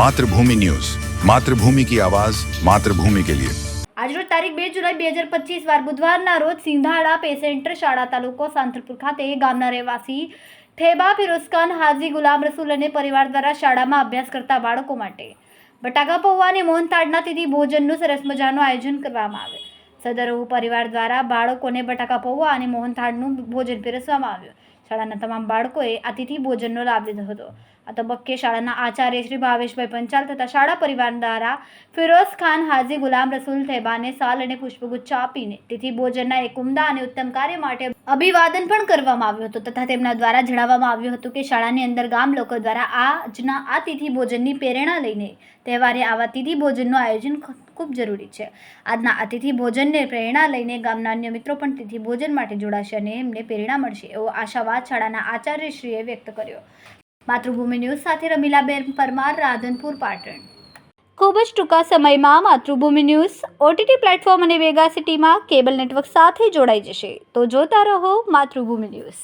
मातृभूमि न्यूज, मातृभूमि की आवाज, मातृभूमि के लिए। આજરોજ તારીખ 2 જુલાઈ 2025 વાર બુધવારના રોજ સિંધાડા પેસેન્ટર શાળા તાલુકો સાંતલપુર ખાતે ગામના રહેવાસી ઠેબા ફિરોઝખાન હાજી ગુલામ રસૂલ અને પરિવાર દ્વારા શાળામાં અભ્યાસ કરતા બાળકો માટે બટાકા પૌવા અને મોહનથાળના તિથિ ભોજનનું સરસ મજાનું આયોજન કરવામાં આવ્યું. સદરહુ પરિવાર દ્વારા બાળકોને બટાકા પૌવા અને મોહનથાળનું ભોજન પીરસવામાં આવ્યું. શાળાના તમામ બાળકોએ આ તિથિ ભોજનનો લાભ લીધો હતો. આ તબક્કે શાળાના આચાર્ય શ્રી ભાવેશભાઈ પંચાલ તથા શાળા પરિવાર દ્વારા ફિરોઝ ખાન હાજી ગુલામ રસૂલ થેબાને સાલ અને પુષ્પગુચ્છ આપીને તિથિ ભોજનના એક ઉમદા અને ઉત્તમ કાર્ય માટે અભિવાદન પણ કરવામાં આવ્યું હતું તથા તેમના દ્વારા જણાવવામાં આવ્યું હતું કે શાળાની અંદર ગામ લોકો દ્વારા આજના આ તિથિ ભોજનની પ્રેરણા લઈને તહેવારે આવા તિથિ ભોજનનું આયોજન ખૂબ જરૂરી છે. આજના આ તિથિ ભોજનને પ્રેરણા લઈને ગામના અન્ય મિત્રો પણ તિથિ ભોજન માટે જોડાશે અને એમને પ્રેરણા મળશે એવો આશાવાદ શાળાના આચાર્યશ્રીએ વ્યક્ત કર્યો. માતૃભૂમિ ન્યૂઝ સાથે રમીલાબેન પરમાર, રાધનપુર, પાટણ. ખૂબ જ ટૂંકા સમયમાં માતૃભૂમિ ન્યૂઝ OTT પ્લેટફોર્મ અને વેગા સિટીમાં કેબલ નેટવર્ક સાથે જોડાઈ જશે. તો જોતા રહો માતૃભૂમિ ન્યૂઝ.